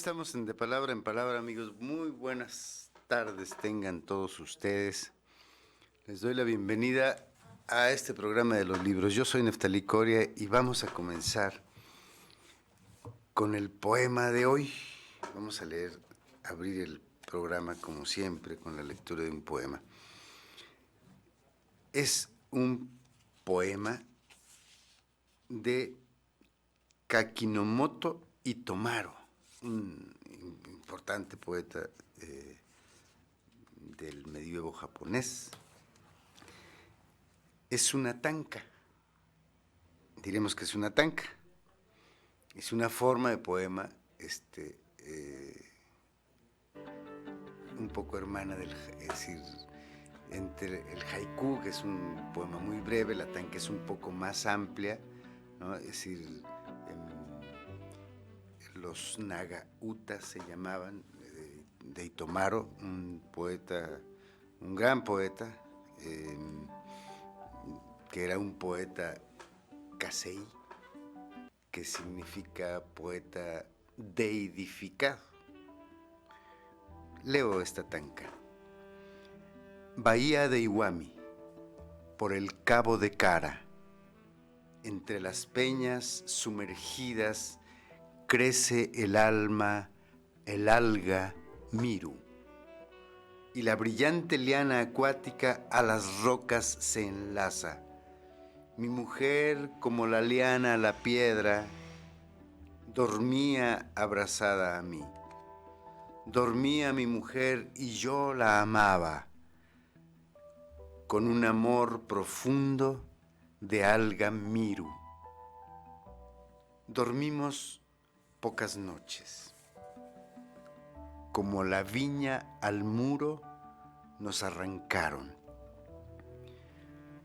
estamos en De Palabra en Palabra, amigos. Muy buenas tardes tengan todos ustedes. Les doy la bienvenida a este programa de los libros. Yo soy Neftalí Coria y vamos a comenzar con el poema de hoy. Vamos a abrir el programa como siempre con la lectura de un poema. Es un poema de Kakinomoto Itomaro, un importante poeta del medievo japonés. Es una tanka, diremos que es una tanka. Es una forma de poema un poco hermana es decir, entre el haiku, que es un poema muy breve, la tanka es un poco más amplia, ¿no? Es decir, los Naga-uta se llamaban, de Itomaro, un gran poeta, que era un poeta kasei, que significa poeta deidificado. Leo esta tanka. Bahía de Iwami, por el cabo de Kara, entre las peñas sumergidas, crece el alga miru, y la brillante liana acuática a las rocas se enlaza. Mi mujer, como la liana a la piedra, dormía abrazada a mí. Dormía mi mujer y yo la amaba, con un amor profundo de alga miru. Dormimos pocas noches. Como la viña al muro nos arrancaron.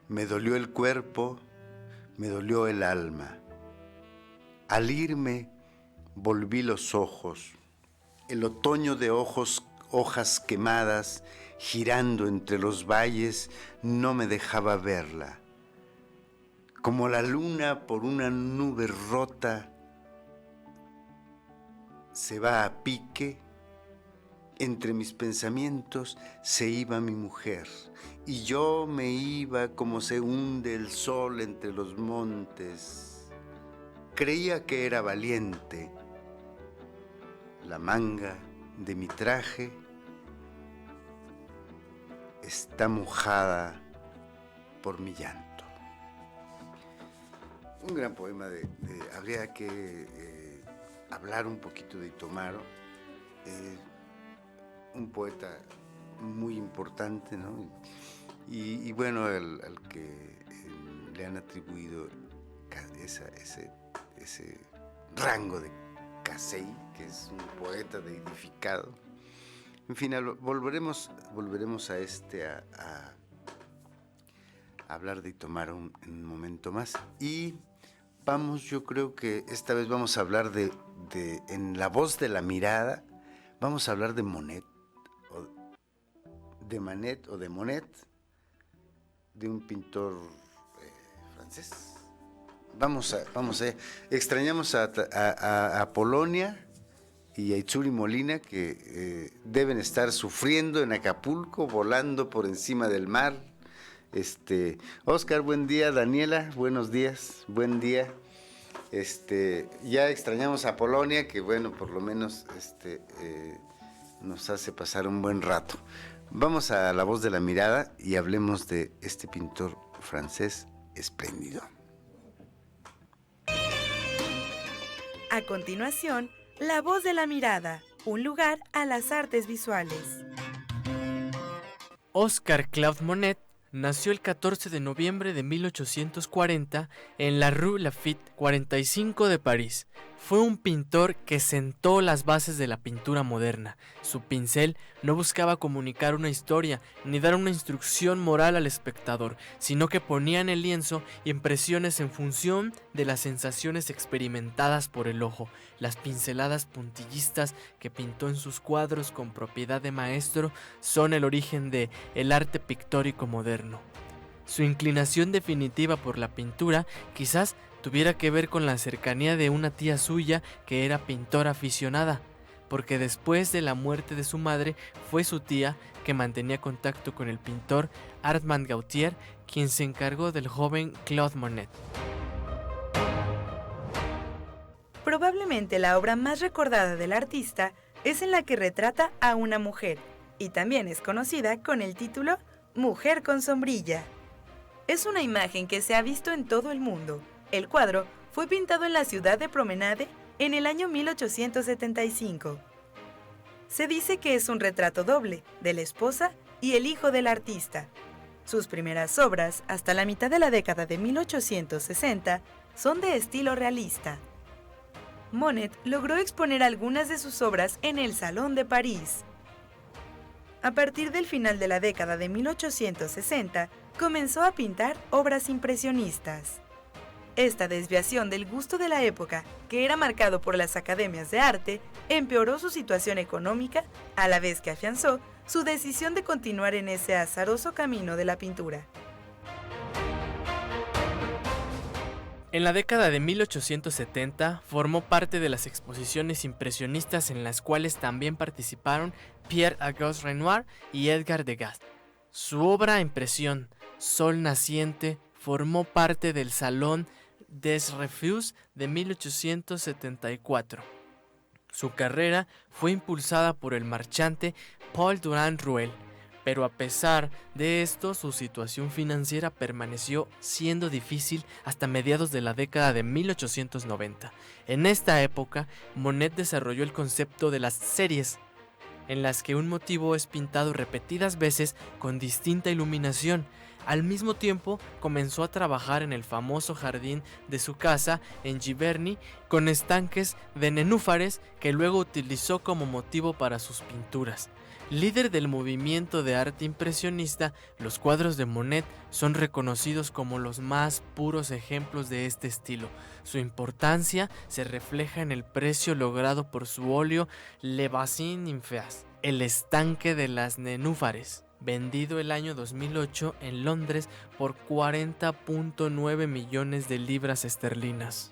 Me dolió el cuerpo, me dolió el alma. Al irme volví los ojos. El otoño de hojas quemadas, girando entre los valles, no me dejaba verla. Como la luna por una nube rota, se va a pique, entre mis pensamientos se iba mi mujer, y yo me iba como se hunde el sol entre los montes. Creía que era valiente. La manga de mi traje está mojada por mi llanto. Un gran poema habría que hablar un poquito de Itomaro, un poeta muy importante, ¿no? Y bueno, al que le han atribuido ese rango de kasei, que es un poeta deidificado. En fin, volveremos a hablar de Itomaro en un momento más. Y yo creo que esta vez vamos a hablar en La Voz de la Mirada, vamos a hablar de Monet, de Manet o de Monet, de un pintor francés. Extrañamos a Polonia y a Itsuri Molina, que deben estar sufriendo en Acapulco, volando por encima del mar. Oscar, buen día. Daniela, buenos días, buen día. Ya extrañamos a Polonia, que bueno, por lo menos nos hace pasar un buen rato. Vamos a La Voz de la Mirada y hablemos de este pintor francés espléndido. A continuación, La Voz de la Mirada, un lugar a las artes visuales. Oscar Claude Monet nació el 14 de noviembre de 1840 en la Rue Lafitte 45 de París. Fue un pintor que sentó las bases de la pintura moderna. Su pincel no buscaba comunicar una historia ni dar una instrucción moral al espectador, sino que ponía en el lienzo impresiones en función de las sensaciones experimentadas por el ojo. Las pinceladas puntillistas que pintó en sus cuadros con propiedad de maestro son el origen de el arte pictórico moderno. Su inclinación definitiva por la pintura quizás tuviera que ver con la cercanía de una tía suya que era pintora aficionada. porque después de la muerte de su madre fue su tía que mantenía contacto con el pintor Armand Gautier, quien se encargó del joven Claude Monet. Probablemente la obra más recordada del artista es en la que retrata a una mujer, y también es conocida con el título Mujer con sombrilla. Es una imagen que se ha visto en todo el mundo. El cuadro fue pintado en la ciudad de Promenade en el año 1875. Se dice que es un retrato doble de la esposa y el hijo del artista. Sus primeras obras, hasta la mitad de la década de 1860, son de estilo realista. Monet logró exponer algunas de sus obras en el Salón de París. A partir del final de la década de 1860, comenzó a pintar obras impresionistas. Esta desviación del gusto de la época, que era marcado por las academias de arte, empeoró su situación económica, a la vez que afianzó su decisión de continuar en ese azaroso camino de la pintura. En la década de 1870 formó parte de las exposiciones impresionistas en las cuales también participaron Pierre-Auguste Renoir y Edgar Degas. Su obra Impresión, Sol naciente, formó parte del Salón des Refuges de 1874. Su carrera fue impulsada por el marchante Paul Durand-Ruel, pero a pesar de esto, su situación financiera permaneció siendo difícil hasta mediados de la década de 1890. En esta época, Monet desarrolló el concepto de las series, en las que un motivo es pintado repetidas veces con distinta iluminación. Al mismo tiempo, comenzó a trabajar en el famoso jardín de su casa en Giverny con estanques de nenúfares que luego utilizó como motivo para sus pinturas. Líder del movimiento de arte impresionista, los cuadros de Monet son reconocidos como los más puros ejemplos de este estilo. Su importancia se refleja en el precio logrado por su óleo Le Bassin Nymphéas, el estanque de las nenúfares, vendido el año 2008 en Londres por 40.9 millones de libras esterlinas.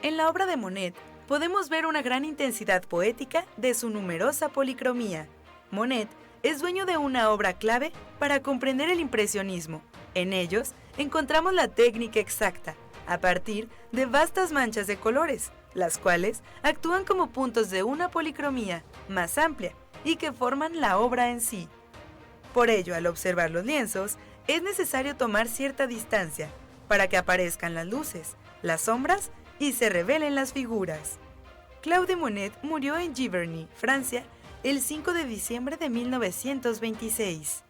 En la obra de Monet, podemos ver una gran intensidad poética de su numerosa policromía. Monet es dueño de una obra clave para comprender el impresionismo. En ellos encontramos la técnica exacta, a partir de vastas manchas de colores, las cuales actúan como puntos de una policromía más amplia y que forman la obra en sí. Por ello, al observar los lienzos, es necesario tomar cierta distancia para que aparezcan las luces, las sombras y se revelen las figuras. Claude Monet murió en Giverny, Francia, el 5 de diciembre de 1926.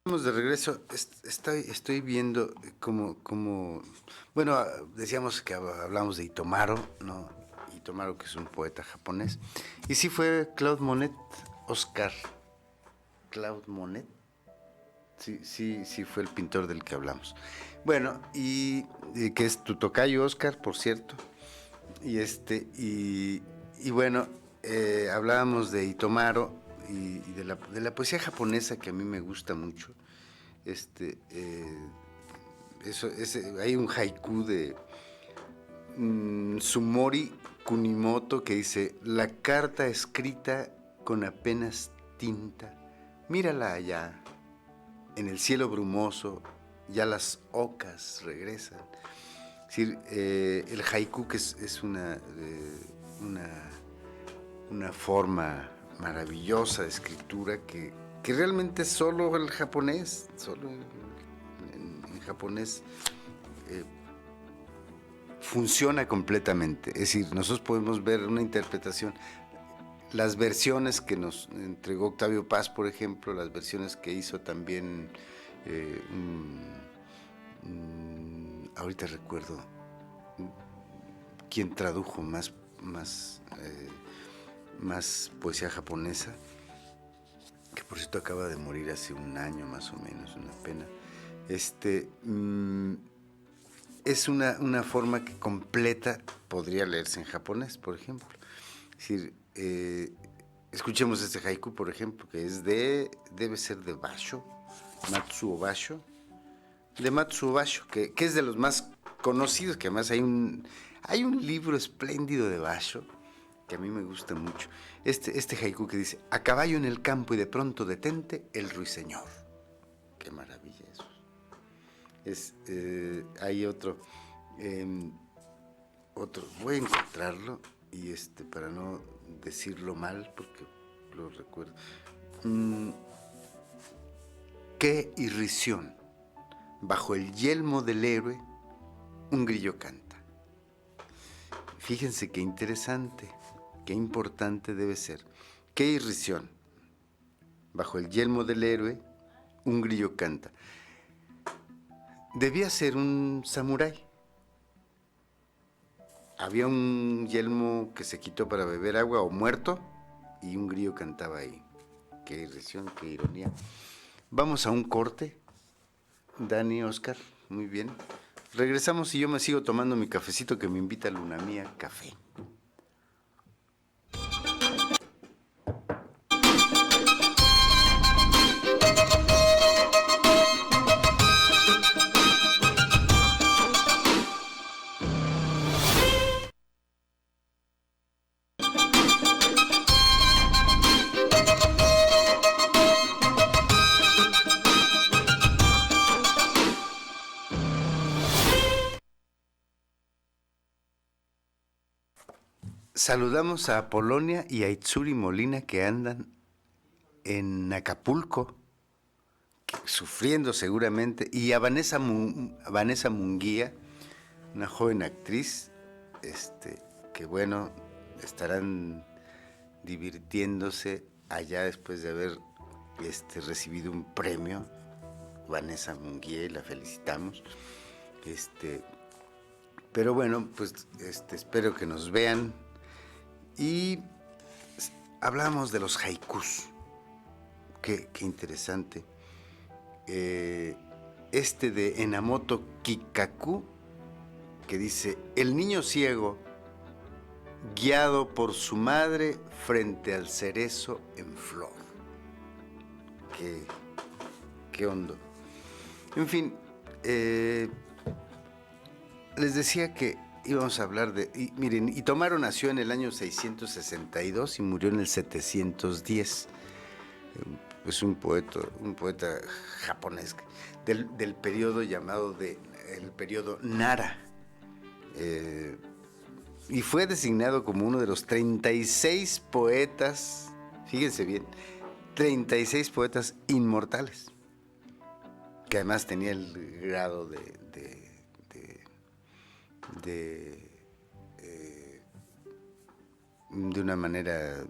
Estamos de regreso. Estoy viendo como bueno, decíamos que hablamos de Itomaro, ¿no? Itomaro, que es un poeta japonés. Y sí fue Claude Monet, Oscar Claude Monet. Sí fue el pintor del que hablamos. Bueno, y que es tu tocayo, Oscar, por cierto. Y bueno, hablábamos de Itomaro y de la poesía japonesa, que a mí me gusta mucho. Hay un haiku de Sumori Kunimoto que dice: la carta escrita con apenas tinta, mírala allá, en el cielo brumoso, ya las ocas regresan. Es decir, el haiku, que es una forma maravillosa de escritura que realmente solo el japonés, solo en japonés funciona completamente. Es decir, nosotros podemos ver una interpretación, las versiones que nos entregó Octavio Paz, por ejemplo, las versiones que hizo también, ahorita recuerdo quién tradujo más poesía japonesa, que por cierto acaba de morir hace un año más o menos, una pena. Es una forma que completa podría leerse en japonés, por ejemplo. Es decir, Escuchemos este haiku, por ejemplo, que debe ser de Basho, Matsuo Basho, de Matsuo Basho, que es de los más conocidos, que además hay un libro espléndido de Basho, que a mí me gusta mucho. Este haiku que dice: a caballo en el campo y de pronto detente el ruiseñor. Qué maravilla eso. Hay otro, voy a encontrarlo y para no decirlo mal, porque lo recuerdo. Qué irrisión, bajo el yelmo del héroe, un grillo canta. Fíjense qué interesante, qué importante debe ser. Qué irrisión, bajo el yelmo del héroe, un grillo canta. Debía ser un samurái. Había un yelmo que se quitó para beber agua o muerto y un grillo cantaba ahí. Qué irrisión, qué ironía. Vamos a un corte. Dani, Oscar, muy bien. Regresamos y yo me sigo tomando mi cafecito que me invita Luna Mía Café. Saludamos a Polonia y a Itsuri Molina, que andan en Acapulco, sufriendo seguramente, y a Vanessa Munguía, una joven actriz, que bueno, estarán divirtiéndose allá después de haber recibido un premio. Vanessa Munguía, y la felicitamos. Pero bueno, pues espero que nos vean. Y hablamos de los haikus. Qué interesante. De Enamoto Kikaku, que dice: el niño ciego, guiado por su madre frente al cerezo en flor. Qué hondo. En fin, les decía que íbamos a hablar de... miren, Itomaru nació en el año 662 y murió en el 710. Es un poeta japonés del periodo llamado el periodo Nara. Y fue designado como uno de los 36 poetas, fíjense bien, 36 poetas inmortales, que además tenía el grado de una manera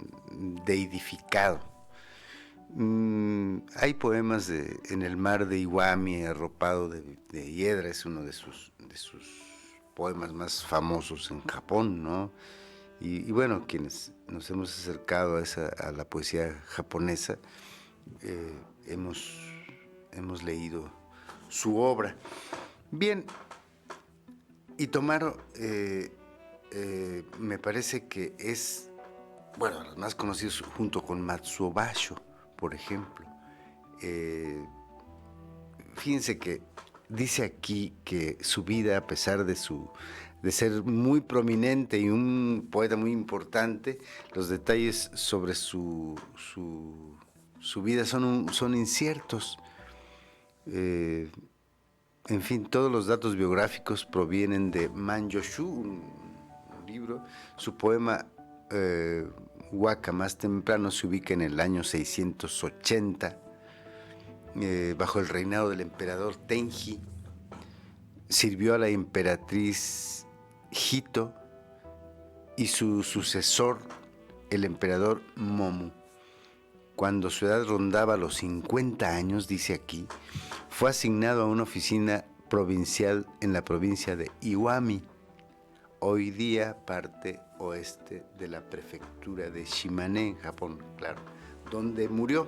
deidificado. Hay poemas en el mar de Iwami, arropado de hiedra, es uno de sus poemas más famosos en Japón, ¿no? Y bueno, quienes nos hemos acercado a la poesía japonesa, hemos leído su obra. Bien, Itomaru me parece que es, bueno, los más conocidos junto con Matsuo Basho, por ejemplo. Fíjense que dice aquí que su vida, a pesar de ser muy prominente y un poeta muy importante, los detalles sobre su vida son inciertos. En fin, todos los datos biográficos provienen de Manjoshu, un libro. Su poema Waka, más temprano, se ubica en el año 680, bajo el reinado del emperador Tenji. Sirvió a la emperatriz Hito y su sucesor, el emperador Momu. Cuando su edad rondaba los 50 años, dice aquí, fue asignado a una oficina provincial en la provincia de Iwami, hoy día parte oeste de la prefectura de Shimane, en Japón, claro, donde murió.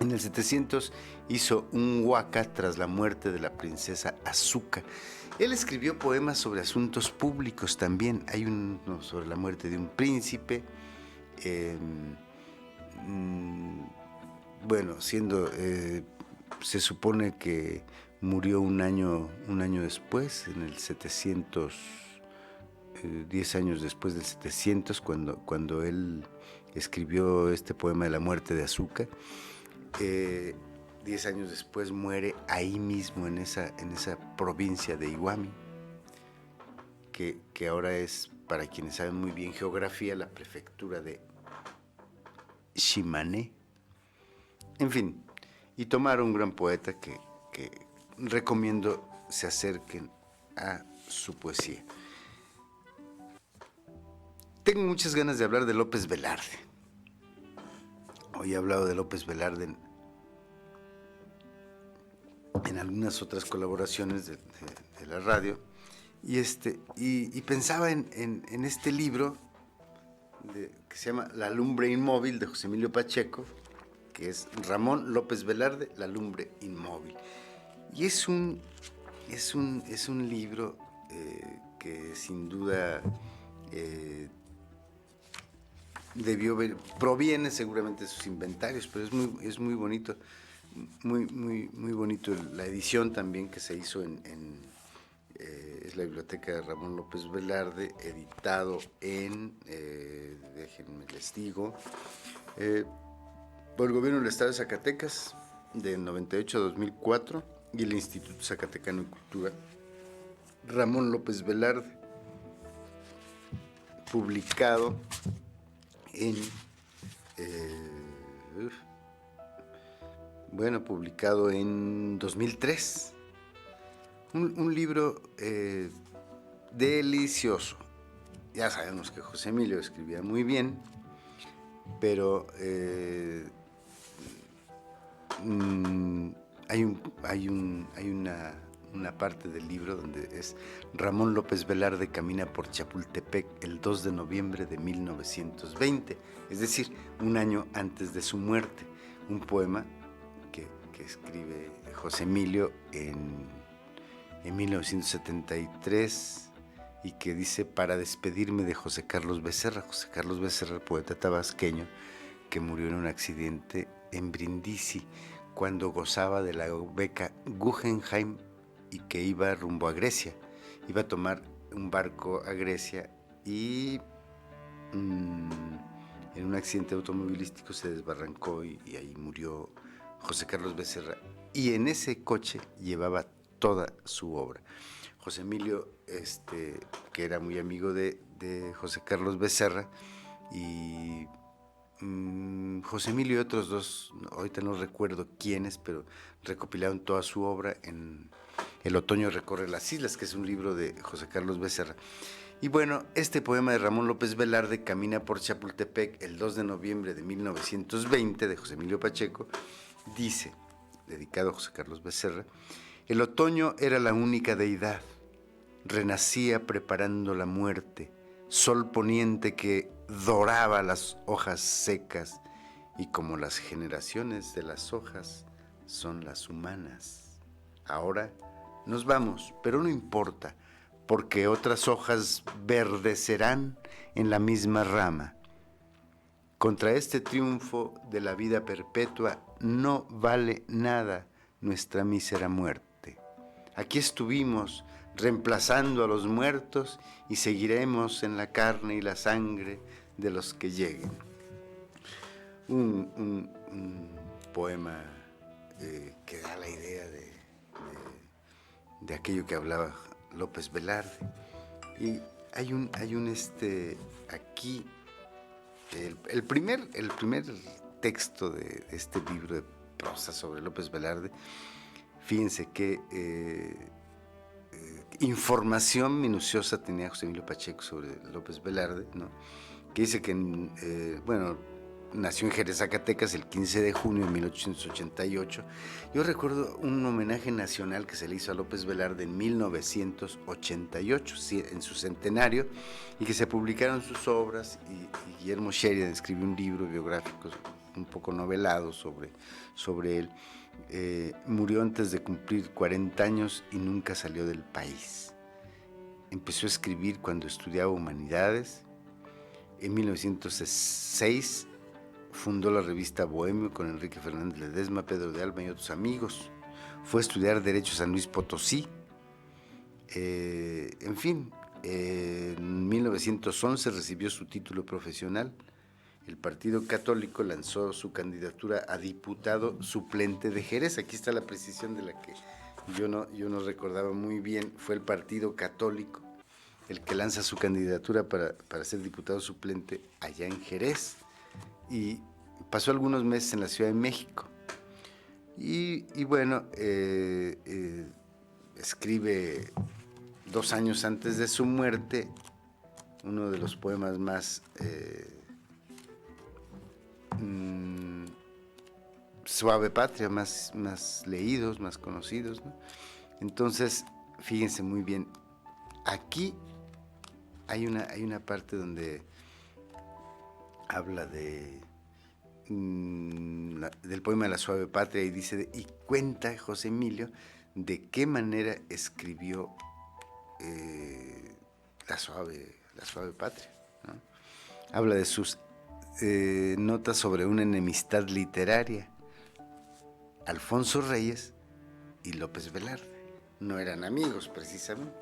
En el 700 hizo un waka tras la muerte de la princesa Asuka. Él escribió poemas sobre asuntos públicos también. Hay uno sobre la muerte de un príncipe, bueno, se supone que murió un año después, en el 700, 10 años después del 700, cuando él escribió este poema de la muerte de Azuka. 10 años después muere ahí mismo, en esa provincia de Iwami, que ahora es, para quienes saben muy bien geografía, la prefectura de Shimane. En fin, y Tomaro, un gran poeta que recomiendo se acerquen a su poesía. Tengo muchas ganas de hablar de López Velarde. Hoy he hablado de López Velarde en algunas otras colaboraciones de la radio, y pensaba en este libro que se llama La lumbre inmóvil, de José Emilio Pacheco, que es Ramón López Velarde, La lumbre inmóvil. Y es un libro que sin duda proviene seguramente de sus inventarios, pero es muy bonito, muy bonito la edición también que se hizo es la biblioteca de Ramón López Velarde, editado déjenme les digo, por el gobierno del estado de Zacatecas, de 98 a 2004, y el Instituto Zacatecano de Cultura Ramón López Velarde, publicado en 2003. Un libro delicioso. Ya sabemos que José Emilio escribía muy bien, pero hay una parte del libro donde es Ramón López Velarde camina por Chapultepec el 2 de noviembre de 1920, es decir, un año antes de su muerte. Un poema que escribe José Emilio en 1973 y que dice: para despedirme de José Carlos Becerra. José Carlos Becerra, el poeta tabasqueño que murió en un accidente en Brindisi cuando gozaba de la beca Guggenheim y que iba rumbo a Grecia. Iba a tomar un barco a Grecia y en un accidente automovilístico se desbarrancó y ahí murió José Carlos Becerra. Y en ese coche llevaba toda su obra. José Emilio, que era muy amigo de José Carlos Becerra, y José Emilio y otros dos, ahorita no recuerdo quiénes, pero recopilaron toda su obra en El otoño recorre las islas, que es un libro de José Carlos Becerra. Y bueno, este poema de Ramón López Velarde, Camina por Chapultepec, el 2 de noviembre de 1920, de José Emilio Pacheco, dice, dedicado a José Carlos Becerra: el otoño era la única deidad, renacía preparando la muerte, sol poniente que doraba las hojas secas, y como las generaciones de las hojas son las humanas. Ahora nos vamos, pero no importa, porque otras hojas verdecerán en la misma rama. Contra este triunfo de la vida perpetua no vale nada nuestra mísera muerte. Aquí estuvimos reemplazando a los muertos y seguiremos en la carne y la sangre de los que lleguen. Un poema que da la idea de aquello que hablaba López Velarde. Y hay un aquí el primer texto de este libro de prosa sobre López Velarde. Fíjense qué información minuciosa tenía José Emilio Pacheco sobre López Velarde, ¿no? Que dice que nació en Jerez, Zacatecas, el 15 de junio de 1888. Yo recuerdo un homenaje nacional que se le hizo a López Velarde en 1988, en su centenario, y que se publicaron sus obras, y Guillermo Sheridan escribió un libro biográfico un poco novelado sobre él. Murió antes de cumplir 40 años y nunca salió del país. Empezó a escribir cuando estudiaba humanidades. En 1906 fundó la revista Bohemio con Enrique Fernández Ledesma, Pedro de Alba y otros amigos. Fue a estudiar Derecho a San Luis Potosí. En fin, en 1911 recibió su título profesional. El Partido Católico lanzó su candidatura a diputado suplente de Jerez. Aquí está la precisión de la que yo no recordaba muy bien. Fue el Partido Católico el que lanza su candidatura para ser diputado suplente allá en Jerez. Y pasó algunos meses en la Ciudad de México. Y bueno, escribe 2 años antes de su muerte uno de los poemas más Suave Patria, más leídos, más conocidos, ¿no? Entonces, fíjense muy bien, aquí hay una parte donde habla del poema de la Suave Patria y dice, y cuenta José Emilio de qué manera escribió la suave Patria, ¿no? Habla de sus notas sobre una enemistad literaria. Alfonso Reyes y López Velarde no eran amigos precisamente,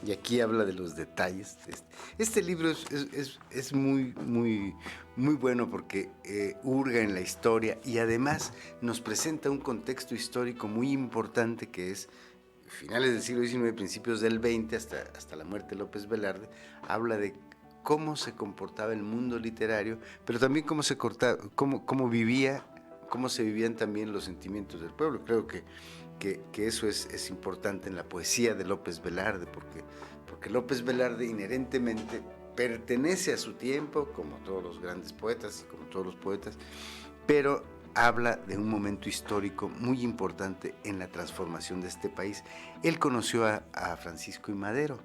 y aquí habla de los detalles de este libro. Es muy bueno porque hurga en la historia y además nos presenta un contexto histórico muy importante que es finales del siglo XIX, principios del XX, hasta la muerte de López Velarde. Habla de cómo se comportaba el mundo literario, pero también cómo se vivían también los sentimientos del pueblo. Creo que eso es importante en la poesía de López Velarde, porque López Velarde inherentemente pertenece a su tiempo, como todos los grandes poetas y como todos los poetas, pero habla de un momento histórico muy importante en la transformación de este país. Él conoció a Francisco I. Madero,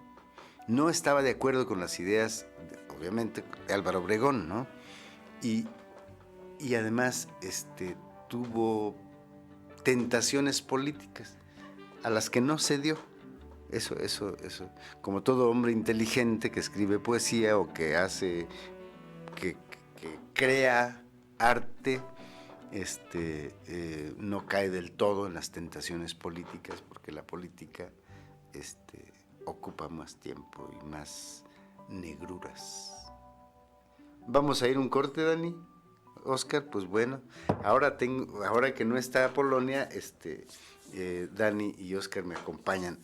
no estaba de acuerdo con las ideas, obviamente, de Álvaro Obregón, ¿no? Y además tuvo tentaciones políticas a las que no cedió. Eso, como todo hombre inteligente que escribe poesía o que que crea arte, no cae del todo en las tentaciones políticas, porque la política ocupa más tiempo y más negruras. Vamos a ir un corte, Dani. Oscar, pues bueno, ahora que no está Polonia, Dani y Oscar me acompañan.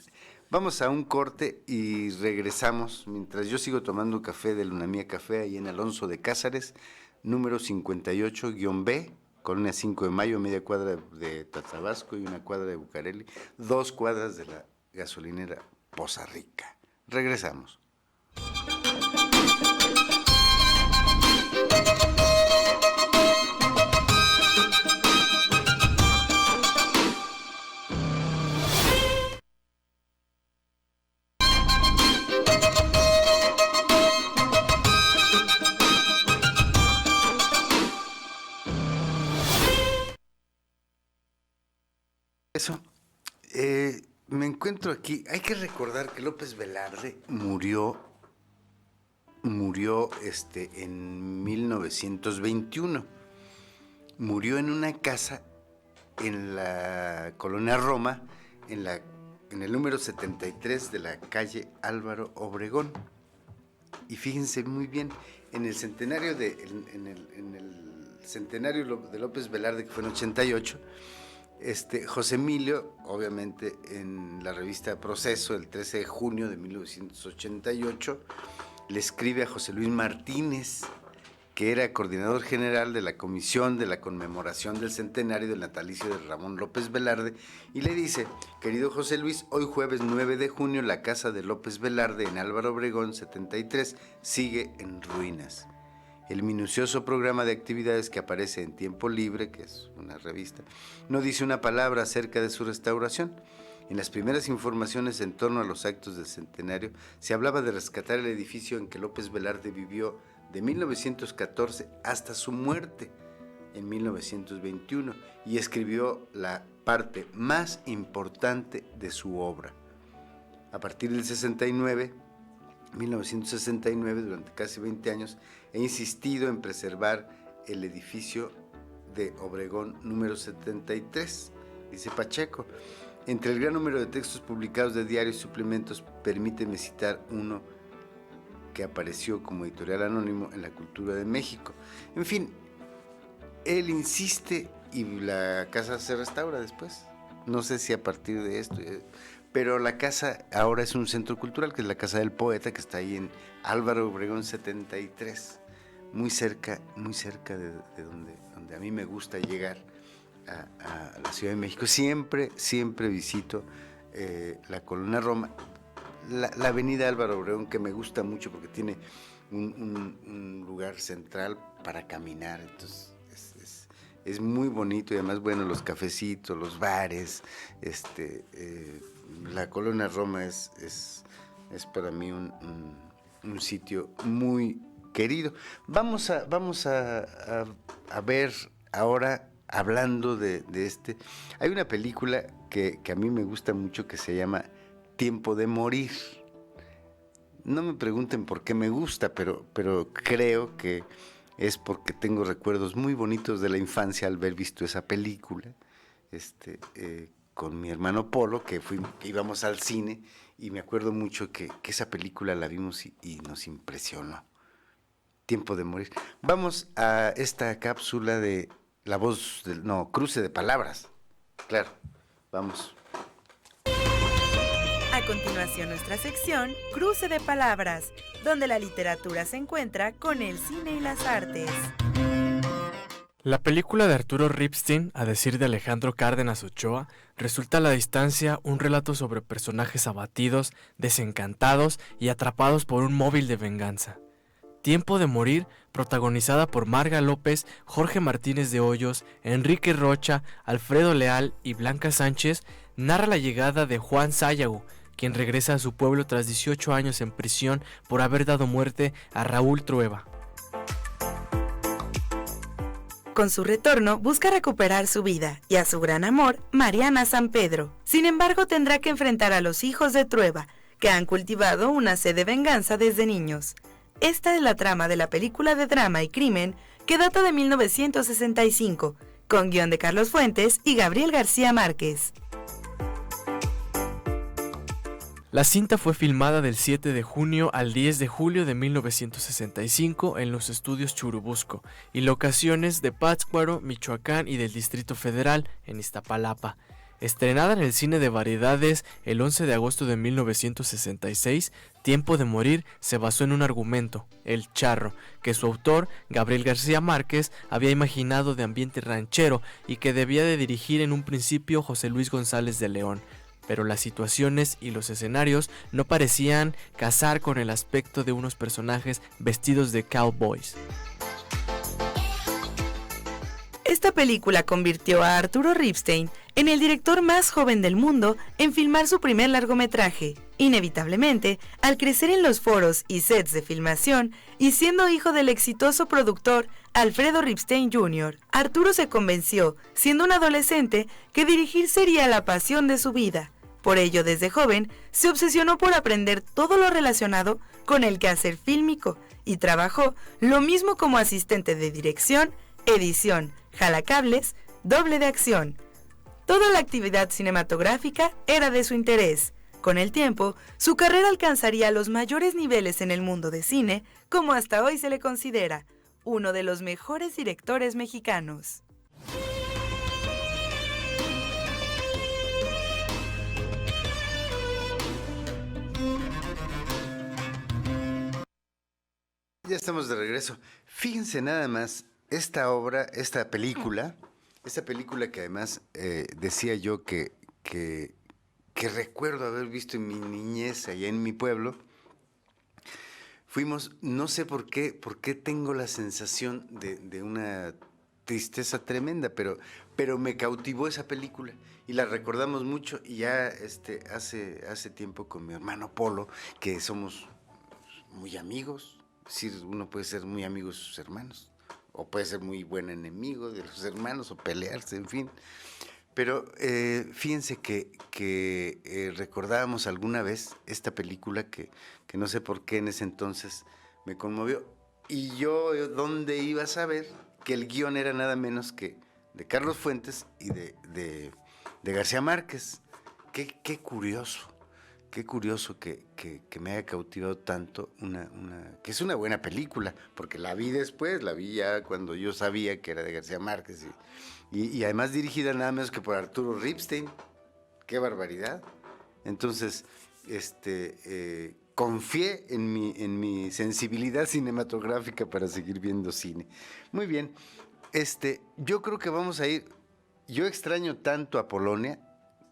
Vamos a un corte y regresamos mientras yo sigo tomando café de Luna Mía Café ahí en Alonso de Cázares, número 58-B, Colonia 5 de Mayo, media cuadra de Tatabasco y una cuadra de Bucareli, 2 cuadras de la gasolinera Poza Rica. Regresamos. Me encuentro aquí. Hay que recordar que López Velarde murió en 1921. Murió en una casa en la colonia Roma, en el número 73 de la calle Álvaro Obregón. Y fíjense muy bien, en el centenario de López Velarde, que fue en 88, José Emilio, obviamente, en la revista Proceso, el 13 de junio de 1988, le escribe a José Luis Martínez, que era coordinador general de la Comisión de la Conmemoración del Centenario del Natalicio de Ramón López Velarde, y le dice: querido José Luis, hoy jueves 9 de junio la casa de López Velarde en Álvaro Obregón 73 sigue en ruinas. El minucioso programa de actividades que aparece en Tiempo Libre, que es una revista, no dice una palabra acerca de su restauración. En las primeras informaciones en torno a los actos del centenario se hablaba de rescatar el edificio en que López Velarde vivió de 1914 hasta su muerte en 1921 y escribió la parte más importante de su obra. A partir del 1969, durante casi 20 años, he insistido en preservar el edificio de Obregón número 73, dice Pacheco. Entre el gran número de textos publicados de diarios y suplementos, permíteme citar uno que apareció como editorial anónimo en La Cultura de México. En fin, él insiste y la casa se restaura después. No sé si a partir de esto, pero la casa ahora es un centro cultural, que es la Casa del Poeta, que está ahí en Álvaro Obregón 73, muy cerca de donde a mí me gusta llegar a la Ciudad de México. Siempre visito la Colonia Roma, la avenida Álvaro Obregón, que me gusta mucho porque tiene un lugar central para caminar. Entonces es muy bonito, y además, bueno, los cafecitos, los bares, la Colonia Roma es para mí un sitio muy querido. Vamos a ver ahora, hablando de hay una película que a mí me gusta mucho, que se llama Tiempo de Morir. No me pregunten por qué me gusta, pero creo que es porque tengo recuerdos muy bonitos de la infancia al haber visto esa película, con mi hermano Polo, que íbamos al cine, y me acuerdo mucho que esa película la vimos y nos impresionó. Tiempo de Morir. Vamos a esta cápsula de La Voz Cruce de Palabras. Claro, vamos. A continuación, nuestra sección Cruce de Palabras, donde la literatura se encuentra con el cine y las artes. La película de Arturo Ripstein, a decir de Alejandro Cárdenas Ochoa, resulta a la distancia un relato sobre personajes abatidos, desencantados y atrapados por un móvil de venganza. Tiempo de Morir, protagonizada por Marga López, Jorge Martínez de Hoyos, Enrique Rocha, Alfredo Leal y Blanca Sánchez, narra la llegada de Juan Sayago, quien regresa a su pueblo tras 18 años en prisión por haber dado muerte a Raúl Trueba. Con su retorno, busca recuperar su vida y a su gran amor, Mariana San Pedro. Sin embargo, tendrá que enfrentar a los hijos de Trueba, que han cultivado una sed de venganza desde niños. Esta es la trama de la película de drama y crimen que data de 1965, con guión de Carlos Fuentes y Gabriel García Márquez. La cinta fue filmada del 7 de junio al 10 de julio de 1965 en los estudios Churubusco y locaciones de Pátzcuaro, Michoacán y del Distrito Federal en Iztapalapa. Estrenada en el cine de variedades el 11 de agosto de 1966, Tiempo de Morir se basó en un argumento, El Charro, que su autor, Gabriel García Márquez, había imaginado de ambiente ranchero y que debía de dirigir en un principio José Luis González de León. Pero las situaciones y los escenarios no parecían casar con el aspecto de unos personajes vestidos de cowboys. Esta película convirtió a Arturo Ripstein en el director más joven del mundo en filmar su primer largometraje. Inevitablemente, al crecer en los foros y sets de filmación y siendo hijo del exitoso productor Alfredo Ripstein Jr., Arturo se convenció, siendo un adolescente, que dirigir sería la pasión de su vida. Por ello, desde joven, se obsesionó por aprender todo lo relacionado con el quehacer fílmico y trabajó lo mismo como asistente de dirección, edición, jalacables, doble de acción. Toda la actividad cinematográfica era de su interés. Con el tiempo, su carrera alcanzaría los mayores niveles en el mundo de cine, como hasta hoy se le considera uno de los mejores directores mexicanos. Ya estamos de regreso. Fíjense nada más, esta película que además decía yo que recuerdo haber visto en mi niñez allá en mi pueblo. Fuimos, no sé por qué tengo la sensación de una tristeza tremenda, pero me cautivó esa película y la recordamos mucho, y ya hace tiempo con mi hermano Polo, que somos muy amigos. Es decir, uno puede ser muy amigo de sus hermanos, o puede ser muy buen enemigo de los hermanos, o pelearse, en fin. Pero fíjense que recordábamos alguna vez esta película que no sé por qué en ese entonces me conmovió. Y yo, ¿dónde iba a saber que el guión era nada menos que de Carlos Fuentes y de García Márquez. Qué curioso que me haya cautivado tanto que es una buena película, porque la vi después, la vi ya cuando yo sabía que era de García Márquez y además dirigida nada menos que por Arturo Ripstein. ¡Qué barbaridad! Entonces, confié en mi sensibilidad cinematográfica para seguir viendo cine. Muy bien, yo creo que vamos a ir, yo extraño tanto a Polonia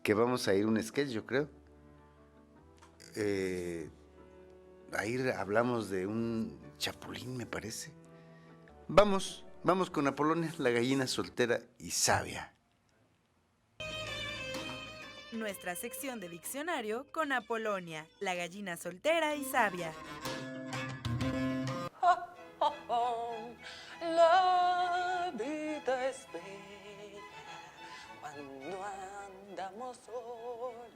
que vamos a ir un sketch, yo creo. Ahí hablamos de un chapulín, me parece. Vamos con Apolonia, la gallina soltera y sabia. Nuestra sección de diccionario con Apolonia, la gallina soltera y sabia. La vida es bella cuando andamos solos.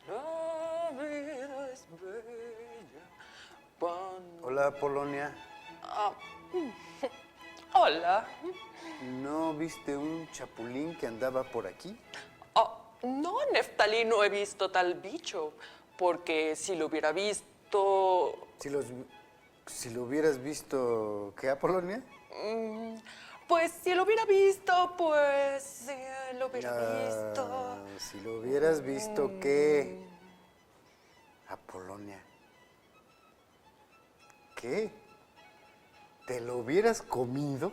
La vida es bella cuando... Hola, Apolonia. Hola. ¿No viste un chapulín que andaba por aquí? No, Neftalí, no he visto tal bicho, porque si lo hubiera visto... Si lo hubieras visto, ¿qué, Apolonia? Pues si lo hubiera visto, pues lo hubiera visto. Si lo hubieras visto, ¿qué? Apolonia. ¿Qué? ¿Te lo hubieras comido?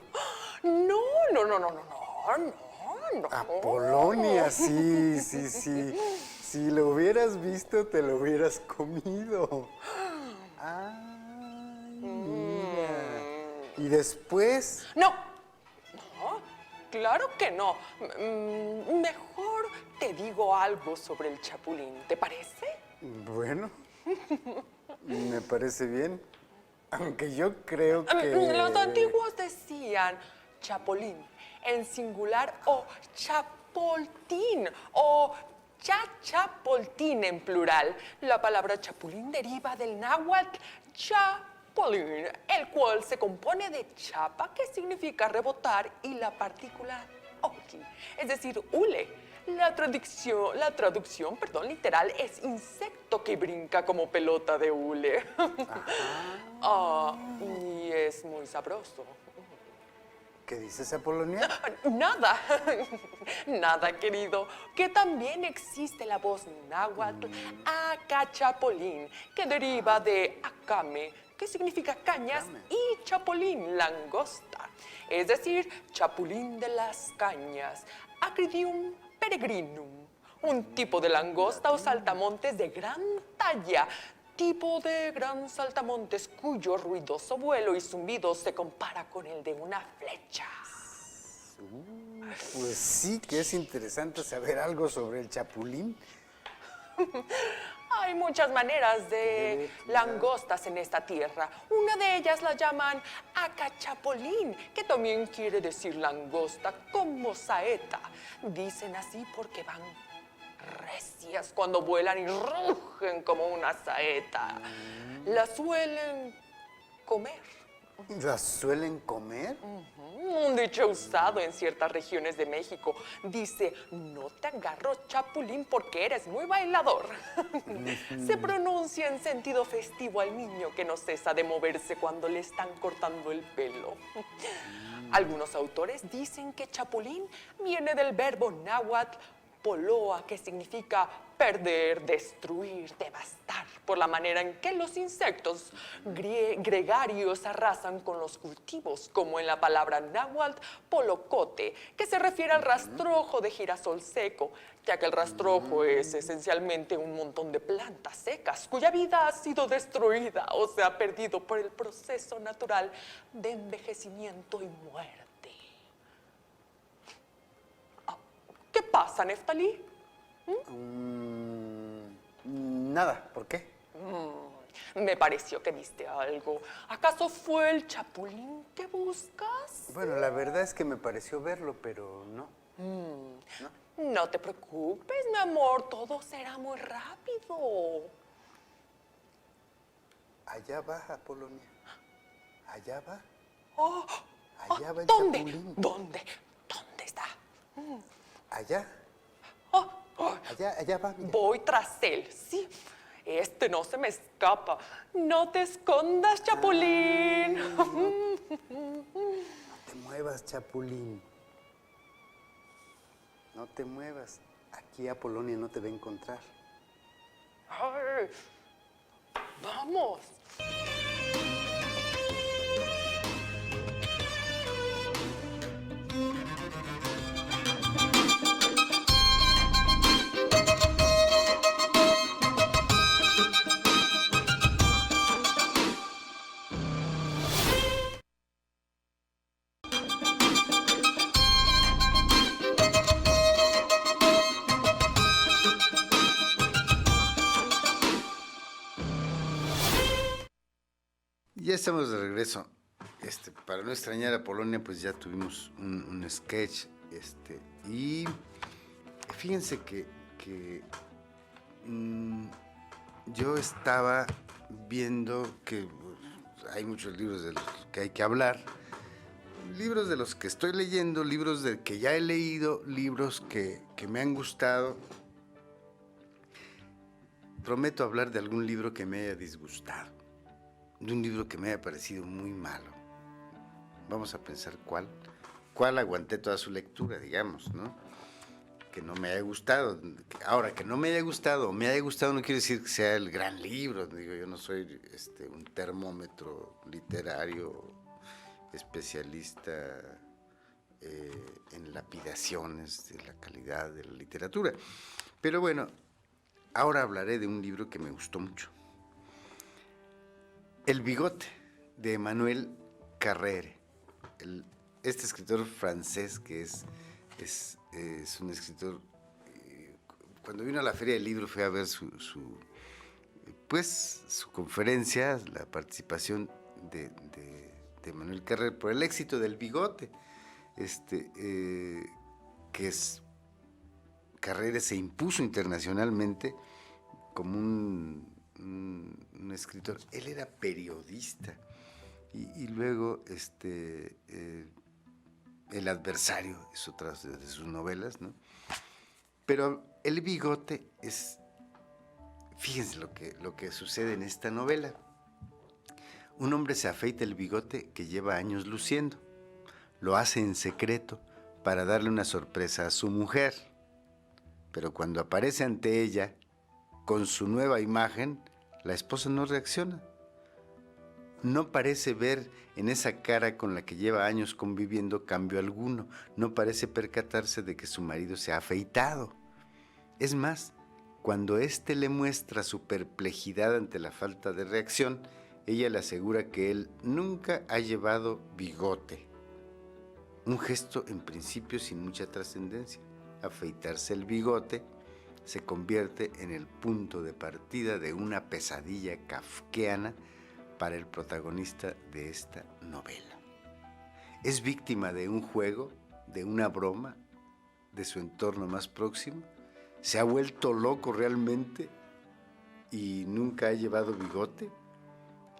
No. Apolonia, sí. Si lo hubieras visto, te lo hubieras comido. Ay, mira. ¿Y después? No, claro que no. Mejor te digo algo sobre el chapulín, ¿te parece? Bueno, me parece bien. Aunque yo creo que... Los antiguos decían chapolín en singular o chapoltín o chachapoltín en plural. La palabra chapulín deriva del náhuatl chapolín, el cual se compone de chapa, que significa rebotar, y la partícula oki, es decir, hule. La traducción, literal es insecto que brinca como pelota de hule. Y es muy sabroso. ¿Qué dices, Apolonia? Nada, querido. Que también existe la voz náhuatl acachapolín, que deriva de acame, que significa cañas, y chapolín, langosta. Es decir, chapulín de las cañas, Acridium peregrinum, un tipo de langosta o saltamontes de gran talla, tipo de gran saltamontes cuyo ruidoso vuelo y zumbido se compara con el de una flecha. Pues sí que es interesante saber algo sobre el chapulín. Hay muchas maneras de langostas en esta tierra. Una de ellas la llaman acachapolín, que también quiere decir langosta, como saeta. Dicen así porque van recias cuando vuelan y rugen como una saeta. Las suelen comer. ¿Las suelen comer? Un dicho usado en ciertas regiones de México. Dice, no te agarro chapulín porque eres muy bailador. Se pronuncia en sentido festivo al niño que no cesa de moverse cuando le están cortando el pelo. Algunos autores dicen que chapulín viene del verbo náhuatl poloa, que significa perder, destruir, devastar, por la manera en que los insectos gregarios arrasan con los cultivos, como en la palabra náhuatl polocote, que se refiere al rastrojo de girasol seco, ya que el rastrojo es esencialmente un montón de plantas secas cuya vida ha sido destruida o se ha perdido por el proceso natural de envejecimiento y muerte. ¿Qué pasa, Neftalí? Nada, ¿por qué? Me pareció que viste algo. ¿Acaso fue el chapulín que buscas? Bueno, la verdad es que me pareció verlo, pero no. No te preocupes, mi amor, todo será muy rápido. Allá va, Apolonia. Allá va. Oh, Allá va el ¿Dónde? chapulín. ¿Dónde? ¿Dónde está? Allá, Oh, oh, allá va. Mira. voy tras él, sí. Este no se me escapa. No te escondas, Chapulín. No te muevas, chapulín. No te muevas. Aquí Apolonia no te va a encontrar. Ay, vamos. Ya estamos de regreso. Para no extrañar a Polonia, pues ya tuvimos un sketch. Y fíjense que yo estaba viendo que hay muchos libros de los que hay que hablar. Libros de los que estoy leyendo, libros de que ya he leído, libros que me han gustado. Prometo hablar de algún libro que me haya disgustado, de un libro que me haya parecido muy malo. Vamos a pensar cuál aguanté toda su lectura, digamos, ¿no? Que no me haya gustado. Ahora, que no me haya gustado o me haya gustado no quiere decir que sea el gran libro. Digo, yo no soy un termómetro literario especialista en lapidaciones de la calidad de la literatura. Pero bueno, ahora hablaré de un libro que me gustó mucho. El bigote, de Emmanuel Carrère. Este escritor francés que es un escritor. Cuando vino a la Feria del Libro fui a ver su conferencia, la participación de Emmanuel Carrère por el éxito del bigote. Carrère se impuso internacionalmente como un escritor. Él era periodista y luego El adversario es otra de sus novelas, ¿no? Pero El bigote es, fíjense lo que sucede en esta novela. Un hombre se afeita el bigote que lleva años luciendo. Lo hace en secreto para darle una sorpresa a su mujer. Pero cuando aparece ante ella con su nueva imagen, la esposa no reacciona. No parece ver en esa cara con la que lleva años conviviendo cambio alguno. No parece percatarse de que su marido se ha afeitado. Es más, cuando éste le muestra su perplejidad ante la falta de reacción, ella le asegura que él nunca ha llevado bigote. Un gesto en principio sin mucha trascendencia. Afeitarse el bigote se convierte en el punto de partida de una pesadilla kafkiana para el protagonista de esta novela. Es víctima de un juego, de una broma, de su entorno más próximo. Se ha vuelto loco realmente y nunca ha llevado bigote.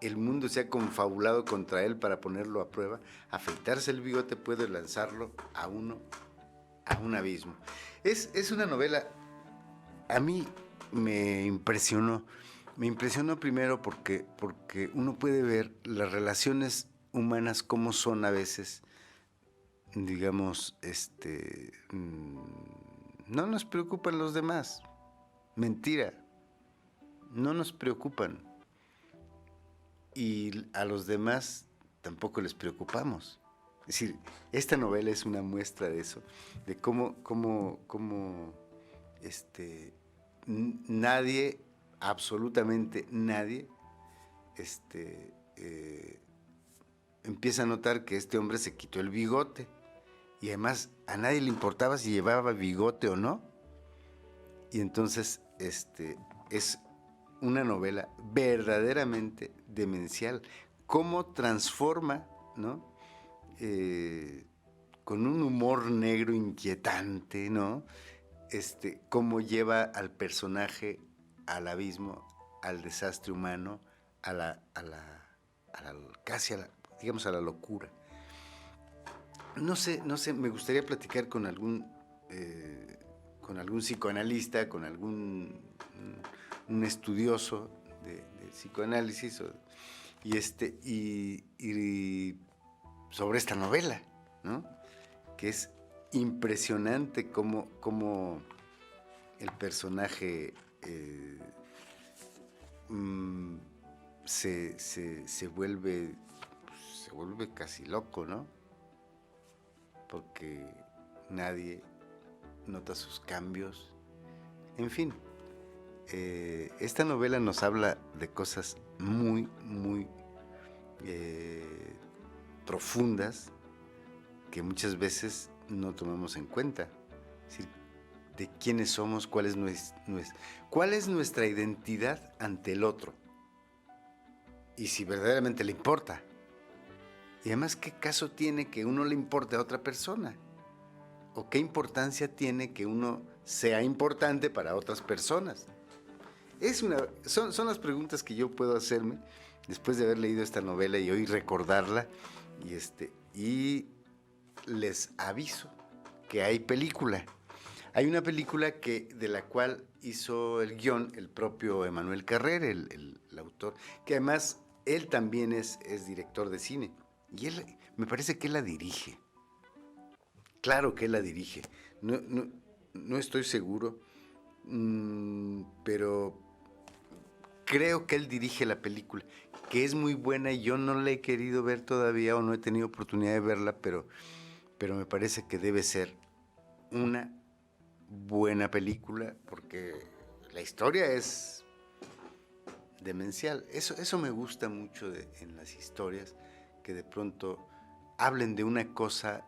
El mundo se ha confabulado contra él para ponerlo a prueba. Afeitarse el bigote puede lanzarlo a uno a un abismo. Es una novela, a mí me impresionó. Me impresionó primero porque uno puede ver las relaciones humanas cómo son a veces, digamos, no nos preocupan los demás. Mentira, no nos preocupan. Y a los demás tampoco les preocupamos. Es decir, esta novela es una muestra de eso, de cómo nadie, absolutamente nadie, empieza a notar que este hombre se quitó el bigote y además a nadie le importaba si llevaba bigote o no. Y entonces es una novela verdaderamente demencial. Cómo transforma, ¿no? Con un humor negro inquietante, ¿no? Cómo lleva al personaje al abismo, al desastre humano, casi a la, digamos, a la locura. no sé, me gustaría platicar con algún psicoanalista, con un estudioso de psicoanálisis, y sobre esta novela, ¿no? Que es impresionante cómo el personaje se vuelve casi loco, ¿no? Porque nadie nota sus cambios. En fin, esta novela nos habla de cosas muy, muy profundas que muchas veces no tomamos en cuenta. Es decir, de quiénes somos, cuál es nuestra identidad ante el otro. Y si verdaderamente le importa. Y además, ¿qué caso tiene que uno le importe a otra persona? ¿O qué importancia tiene que uno sea importante para otras personas? Son las preguntas que yo puedo hacerme después de haber leído esta novela y hoy recordarla. Y les aviso que hay película. Hay una película de la cual hizo el guión el propio Emanuel Carrer, el autor, que además él también es director de cine. Y él, me parece que él la dirige. Claro que él la dirige. No estoy seguro, pero creo que él dirige la película, que es muy buena y yo no la he querido ver todavía o no he tenido oportunidad de verla, pero me parece que debe ser una buena película porque la historia es demencial. Eso me gusta mucho en las historias, que de pronto hablen de una cosa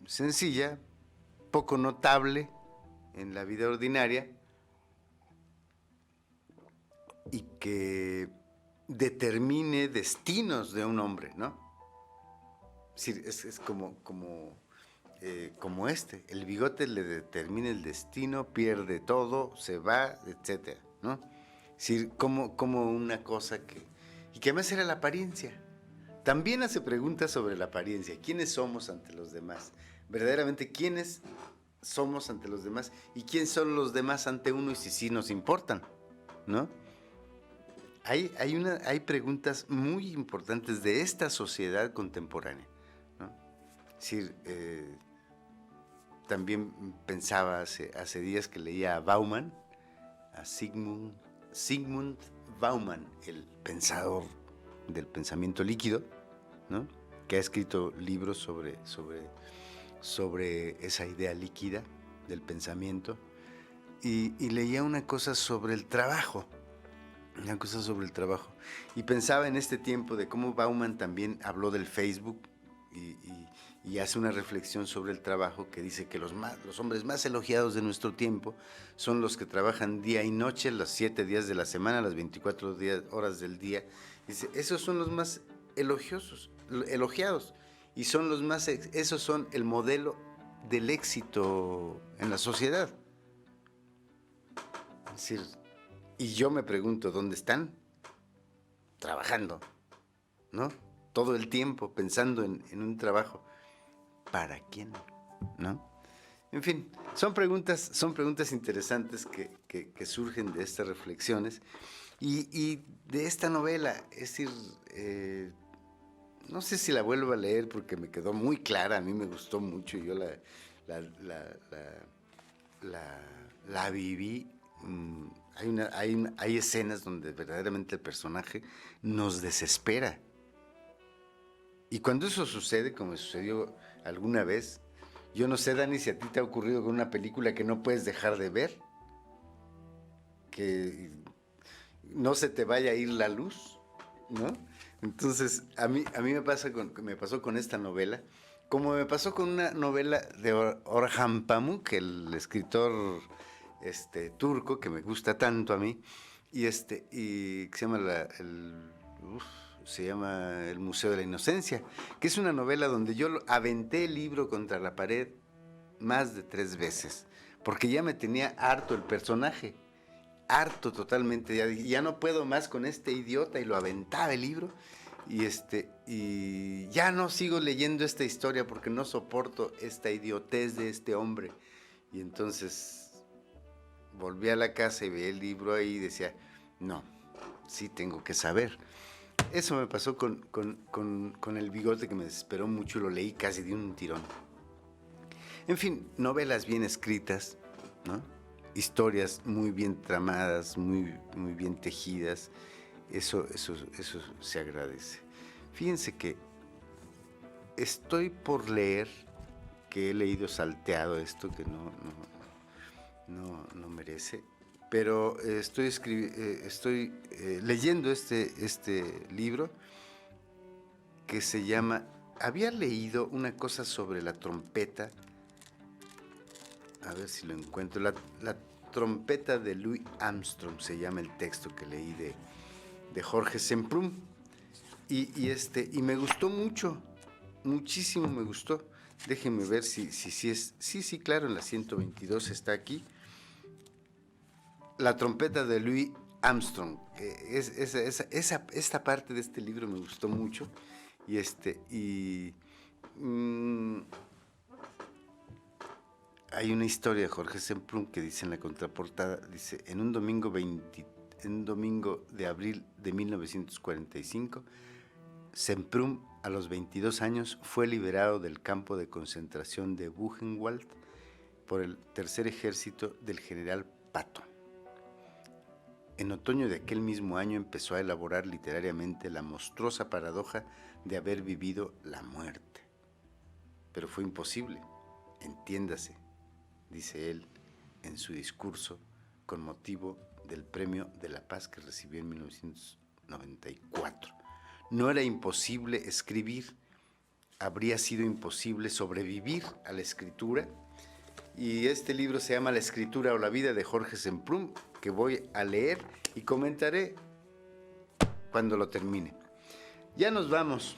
sencilla, poco notable en la vida ordinaria y que determine destinos de un hombre, ¿no? Es como el bigote le determina el destino, pierde todo, se va, etcétera, ¿no? Es decir, como una cosa y que además era la apariencia. También hace preguntas sobre la apariencia. ¿Quiénes somos ante los demás? Verdaderamente, ¿quiénes somos ante los demás? ¿Y quién son los demás ante uno? Y si sí nos importan, ¿no? Hay preguntas muy importantes de esta sociedad contemporánea, ¿no? Es decir, también pensaba hace días que leía a Bauman, a Sigmund Bauman, el pensador del pensamiento líquido, ¿no? Que ha escrito libros sobre esa idea líquida del pensamiento, y leía una cosa sobre el trabajo, y pensaba en este tiempo de cómo Bauman también habló del Facebook y hace una reflexión sobre el trabajo, que dice que los hombres más elogiados de nuestro tiempo son los que trabajan día y noche, los 7 días de la semana, las 24 horas del día. Dice, esos son los más elogiados, y esos son el modelo del éxito en la sociedad. Es decir, y yo me pregunto, ¿dónde están? Trabajando, ¿no? Todo el tiempo pensando en un trabajo. ¿Para quién? ¿No? En fin, son preguntas interesantes que surgen de estas reflexiones y de esta novela. Es decir, no sé si la vuelvo a leer porque me quedó muy clara, a mí me gustó mucho y yo la viví. Hay escenas donde verdaderamente el personaje nos desespera. Y cuando eso sucede, como sucedió alguna vez, yo no sé, Dani, si a ti te ha ocurrido con una película que no puedes dejar de ver, que no se te vaya a ir la luz, ¿no? Entonces, a mí me pasó con esta novela, como me pasó con una novela de Orhan Pamuk, el escritor turco que me gusta tanto a mí, y que se llama El Museo de la Inocencia, que es una novela donde yo aventé el libro contra la pared más de 3 veces, porque ya me tenía harto el personaje, harto totalmente, ya no puedo más con este idiota, y lo aventaba el libro, y ya no sigo leyendo esta historia porque no soporto esta idiotez de este hombre. Y entonces volví a la casa y veía el libro ahí y decía, no, sí tengo que saber. Eso me pasó con El bigote, que me desesperó mucho y lo leí casi de un tirón. En fin, novelas bien escritas, ¿no? Historias muy bien tramadas, muy bien tejidas. Eso se agradece. Fíjense que estoy por leer, que he leído salteado esto, que no merece, pero estoy leyendo este libro que se llama... Había leído una cosa sobre la trompeta, a ver si lo encuentro, la trompeta de Louis Armstrong se llama el texto que leí de Jorge Semprún, y me gustó mucho, muchísimo me gustó. Déjenme ver si es... Sí, claro, en la 122 está aquí. La trompeta de Louis Armstrong. Esta parte de este libro me gustó mucho. Hay una historia de Jorge Semprún que dice en la contraportada, dice, en un domingo de abril de 1945, Semprún, a los 22 años, fue liberado del campo de concentración de Buchenwald por el tercer ejército del general Patton. En otoño de aquel mismo año empezó a elaborar literariamente la monstruosa paradoja de haber vivido la muerte. Pero fue imposible, entiéndase, dice él en su discurso con motivo del Premio de la Paz que recibió en 1994. No era imposible escribir, habría sido imposible sobrevivir a la escritura. Y este libro se llama La escritura o la vida de Jorge Semprún, que voy a leer y comentaré cuando lo termine. Ya nos vamos.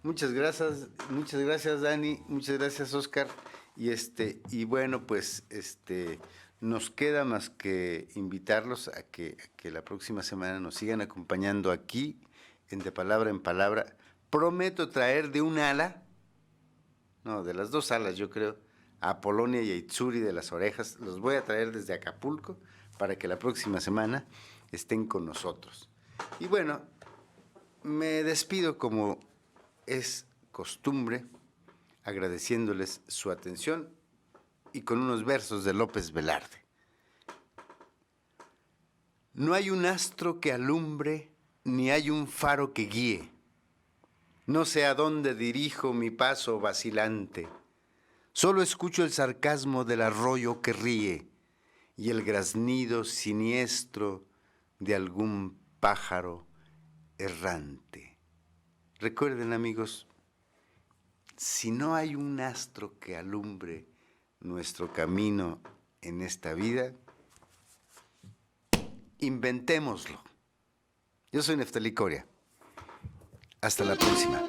Muchas gracias Dani, muchas gracias Oscar. Y bueno, pues nos queda más que invitarlos a que la próxima semana nos sigan acompañando aquí en De Palabra en Palabra. Prometo traer de un ala, no, de las dos alas yo creo, a Polonia y a Itsuri de las Orejas. Los voy a traer desde Acapulco para que la próxima semana estén con nosotros. Y bueno, me despido como es costumbre, agradeciéndoles su atención y con unos versos de López Velarde. No hay un astro que alumbre, ni hay un faro que guíe. No sé a dónde dirijo mi paso vacilante. Solo escucho el sarcasmo del arroyo que ríe y el graznido siniestro de algún pájaro errante. Recuerden, amigos, si no hay un astro que alumbre nuestro camino en esta vida, inventémoslo. Yo soy Neftalí Coria. Hasta la próxima.